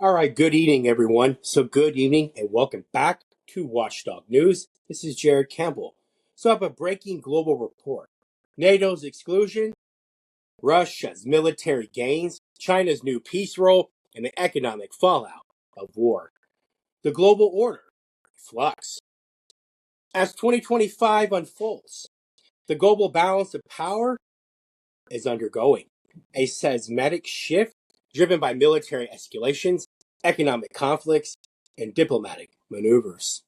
All right, good evening, everyone. So, good evening and welcome back to Watchdog News. This is Jared Campbell. So, I have a breaking global report. NATO's exclusion, Russia's military gains, China's new peace role, and the economic fallout of war. The global order, Flux. As 2025 unfolds, the global balance of power is undergoing a seismic shift driven by military escalations, economic conflicts, and diplomatic maneuvers.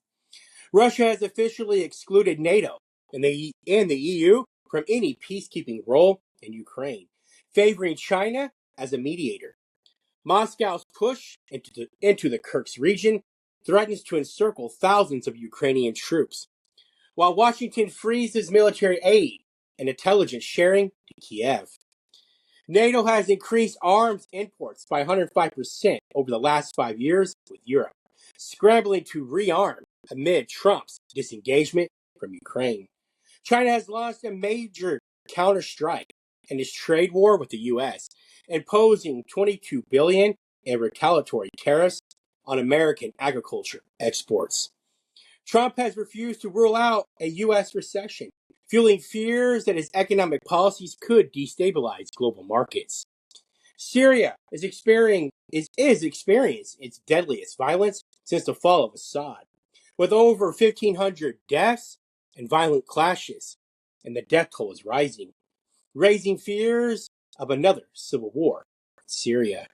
Russia has officially excluded NATO and the EU from any peacekeeping role in Ukraine, favoring China as a mediator. Moscow's push into the Kursk region threatens to encircle thousands of Ukrainian troops, while Washington freezes military aid and intelligence sharing to Kyiv. NATO has increased arms imports by 105% over the last 5 years with Europe, scrambling to rearm amid Trump's disengagement from Ukraine. China has launched a major counterstrike in its trade war with the U.S., imposing $22 billion in retaliatory tariffs on American agriculture exports. Trump has refused to rule out a U.S. recession, fueling fears that his economic policies could destabilize global markets. Syria is experiencing its deadliest violence since the fall of Assad, with over 1,500 deaths and violent clashes, and the death toll is rising, raising fears of another civil war in Syria.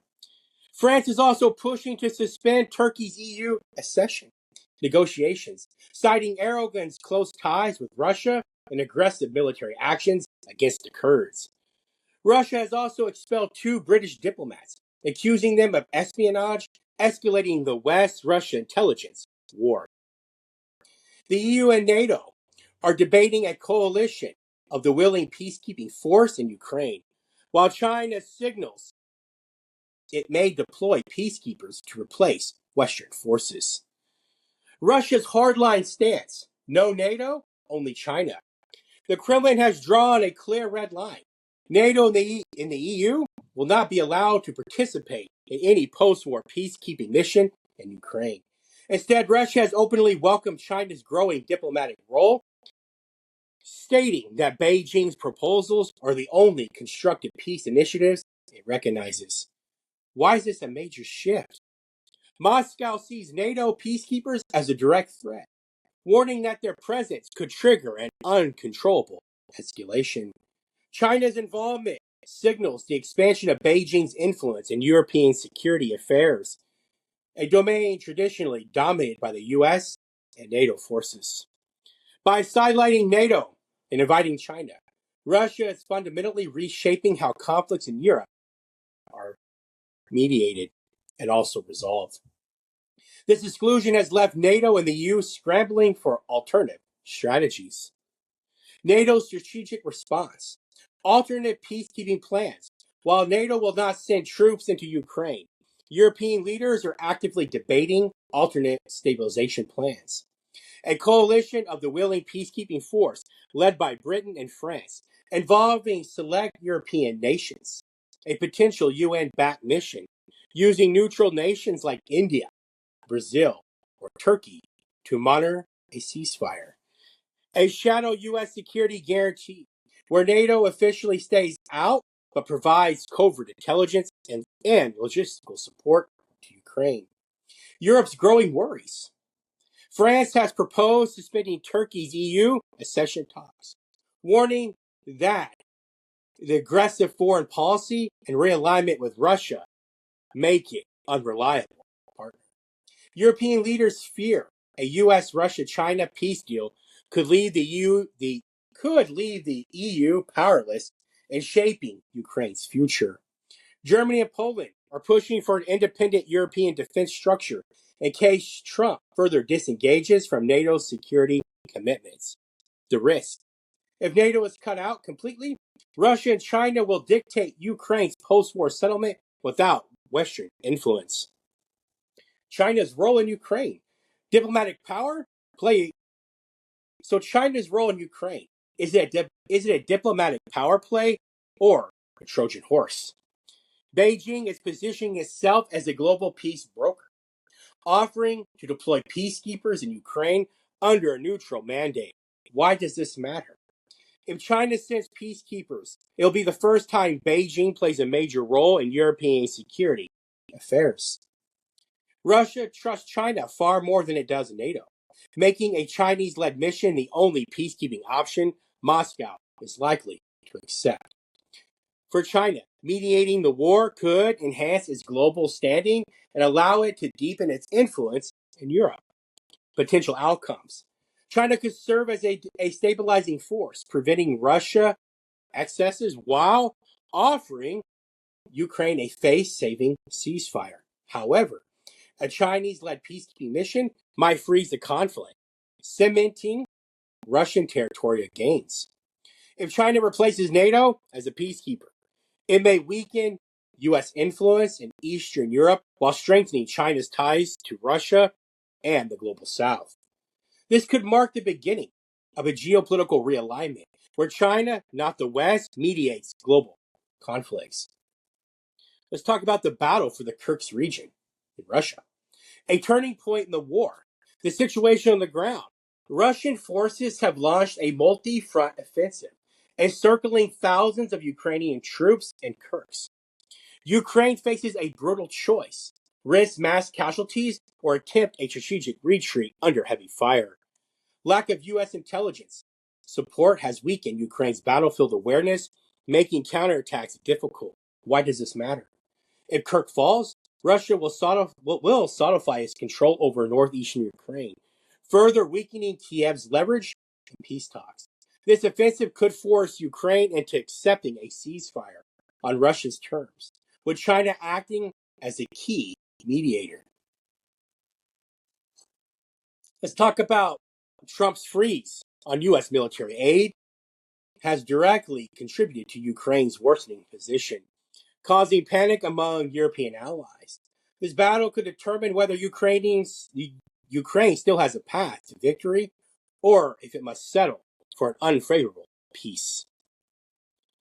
France is also pushing to suspend Turkey's EU accession negotiations, citing Erdogan's close ties with Russia and aggressive military actions against the Kurds. Russia has also expelled two British diplomats, accusing them of espionage, escalating the West-Russia intelligence war. The EU and NATO are debating a coalition of the willing peacekeeping force in Ukraine, while China signals it may deploy peacekeepers to replace Western forces. Russia's hardline stance, no NATO, only China. The Kremlin has drawn a clear red line. NATO and the EU will not be allowed to participate in any post-war peacekeeping mission in Ukraine. Instead, Russia has openly welcomed China's growing diplomatic role, stating that Beijing's proposals are the only constructive peace initiatives it recognizes. Why is this a major shift? Moscow sees NATO peacekeepers as a direct threat, warning that their presence could trigger an uncontrollable escalation. China's involvement signals the expansion of Beijing's influence in European security affairs, a domain traditionally dominated by the US and NATO forces. By sidelining NATO and inviting China, Russia is fundamentally reshaping how conflicts in Europe are mediated and also resolved. This exclusion has left NATO and the EU scrambling for alternative strategies. NATO's strategic response, alternate peacekeeping plans. While NATO will not send troops into Ukraine, European leaders are actively debating alternate stabilization plans. A coalition of the willing peacekeeping force led by Britain and France, involving select European nations. A potential UN-backed mission using neutral nations like India, Brazil, or Turkey to monitor a ceasefire. A shadow U.S. security guarantee where NATO officially stays out but provides covert intelligence and logistical support to Ukraine. Europe's growing worries. France has proposed suspending Turkey's EU accession talks, warning that the aggressive foreign policy and realignment with Russia make it unreliable partner. European leaders fear a U.S.-Russia-China peace deal could leave the EU powerless in shaping Ukraine's future. Germany and Poland are pushing for an independent European defense structure in case Trump further disengages from NATO's security commitments. The risk. If NATO is cut out completely, Russia and China will dictate Ukraine's post-war settlement without Western influence. China's role in Ukraine. Diplomatic power play. So China's role in Ukraine, is it a diplomatic power play or a Trojan horse? Beijing is positioning itself as a global peace broker, offering to deploy peacekeepers in Ukraine under a neutral mandate. Why does this matter? If China sends peacekeepers, it'll be the first time Beijing plays a major role in European security affairs. Russia trusts China far more than it does NATO, making a Chinese-led mission the only peacekeeping option Moscow is likely to accept. For China, mediating the war could enhance its global standing and allow it to deepen its influence in Europe. Potential outcomes. China could serve as a stabilizing force, preventing Russia excesses while offering Ukraine a face-saving ceasefire. However, a Chinese-led peacekeeping mission might freeze the conflict, cementing Russian territorial gains. If China replaces NATO as a peacekeeper, it may weaken U.S. influence in Eastern Europe while strengthening China's ties to Russia and the global South. This could mark the beginning of a geopolitical realignment where China, not the West, mediates global conflicts. Let's talk about the battle for the Kursk region in Russia. A turning point in the war. The situation on the ground. Russian forces have launched a multi-front offensive, encircling thousands of Ukrainian troops in Kursk. Ukraine faces a brutal choice: risk mass casualties or attempt a strategic retreat under heavy fire. Lack of U.S. intelligence support has weakened Ukraine's battlefield awareness, making counterattacks difficult. Why does this matter? If Kursk falls, Russia will solidify its control over northeastern Ukraine, further weakening Kyiv's leverage in peace talks. This offensive could force Ukraine into accepting a ceasefire on Russia's terms, with China acting as a key mediator. Let's talk about Trump's freeze on U.S. military aid has directly contributed to Ukraine's worsening position, causing panic among European allies. This battle could determine whether Ukraine still has a path to victory or if it must settle for an unfavorable peace.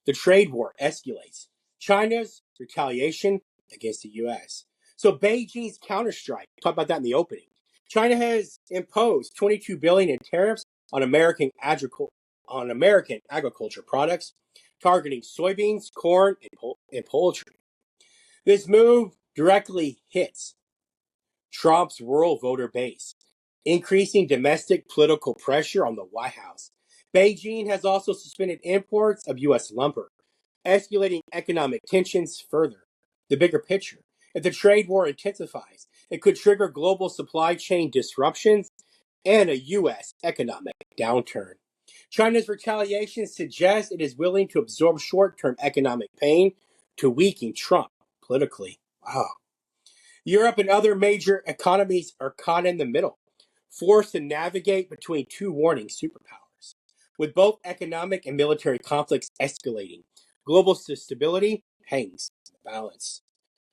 The trade war escalates. China's retaliation against the U.S. So Beijing's counterstrike, talk about that in the opening. China has imposed $22 billion in tariffs on American agriculture products, targeting soybeans, corn, and poultry. This move directly hits Trump's rural voter base, increasing domestic political pressure on the White House. Beijing has also suspended imports of U.S. lumber, escalating economic tensions further. The bigger picture: if the trade war intensifies, it could trigger global supply chain disruptions and a U.S. economic downturn. China's retaliation suggests it is willing to absorb short-term economic pain to weaken Trump politically. Wow. Europe and other major economies are caught in the middle, forced to navigate between two warring superpowers. With both economic and military conflicts escalating, global stability hangs in the balance.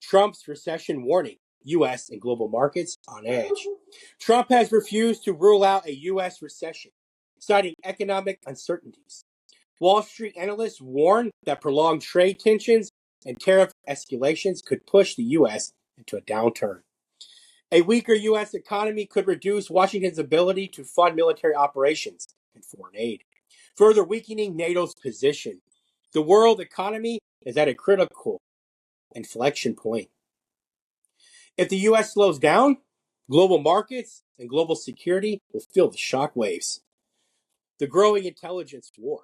Trump's recession warning: U.S. and global markets on edge. Trump has refused to rule out a U.S. recession, citing economic uncertainties. Wall Street analysts warn that prolonged trade tensions and tariff escalations could push the U.S. into a downturn. A weaker U.S. economy could reduce Washington's ability to fund military operations and foreign aid, further weakening NATO's position. The world economy is at a critical inflection point. If the U.S. slows down, global markets and global security will feel the shockwaves. The growing intelligence war.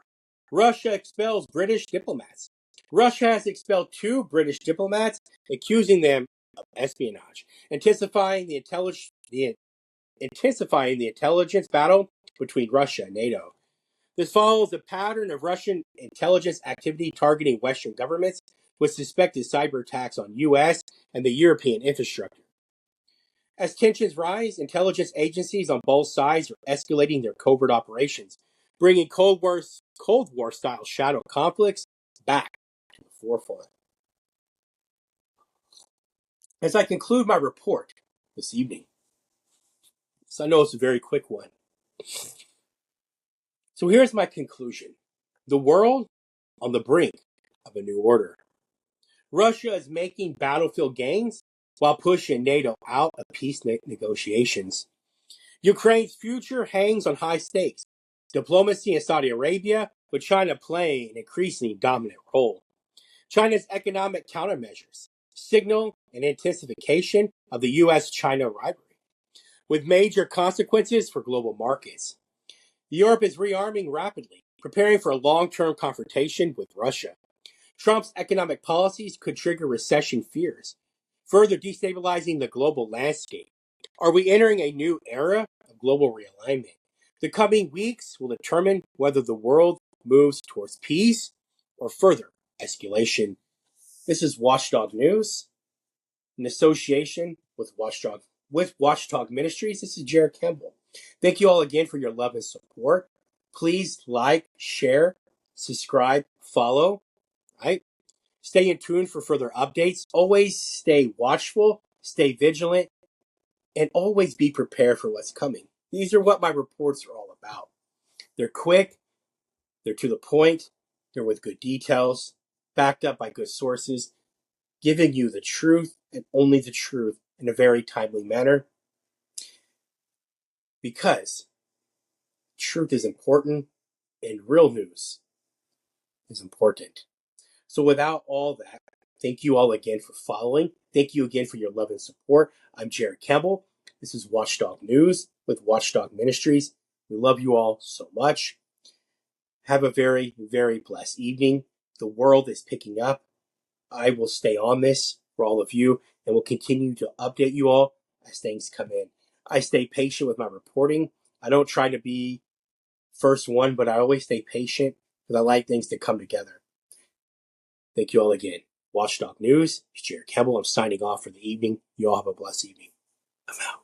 Russia expels British diplomats. Russia has expelled 2 British diplomats, accusing them of espionage, intensifying the intelligence battle between Russia and NATO. This follows a pattern of Russian intelligence activity targeting Western governments with suspected cyber attacks on U.S. and the European infrastructure. As tensions rise, intelligence agencies on both sides are escalating their covert operations, bringing Cold War style shadow conflicts back to the forefront. As I conclude my report this evening, so I know it's a very quick one. So here's my conclusion. The world on the brink of a new order. Russia is making battlefield gains while pushing NATO out of peace negotiations. Ukraine's future hangs on high stakes. Diplomacy in Saudi Arabia, with China playing an increasingly dominant role. China's economic countermeasures signal an intensification of the U.S.-China rivalry, with major consequences for global markets. Europe is rearming rapidly, preparing for a long-term confrontation with Russia. Trump's economic policies could trigger recession fears, further destabilizing the global landscape. Are we entering a new era of global realignment? The coming weeks will determine whether the world moves towards peace or further escalation. This is Watchdog News in association with Watchdog Ministries. This is Jared Campbell. Thank you all again for your love and support. Please like, share, subscribe, follow. Right? Stay in tune for further updates. Always stay watchful, stay vigilant, and always be prepared for what's coming. These are what my reports are all about. They're quick, they're to the point, they're with good details, backed up by good sources, giving you the truth and only the truth in a very timely manner. Because truth is important and real news is important. So without all that, thank you all again for following. Thank you again for your love and support. I'm Jared Campbell. This is Watchdog News with Watchdog Ministries. We love you all so much. Have a very, very blessed evening. The world is picking up. I will stay on this for all of you and will continue to update you all as things come in. I stay patient with my reporting. I don't try to be first one, but I always stay patient because I like things to come together. Thank you all again. Watchdog News, it's Jared Campbell. I'm signing off for the evening. You all have a blessed evening. I'm out.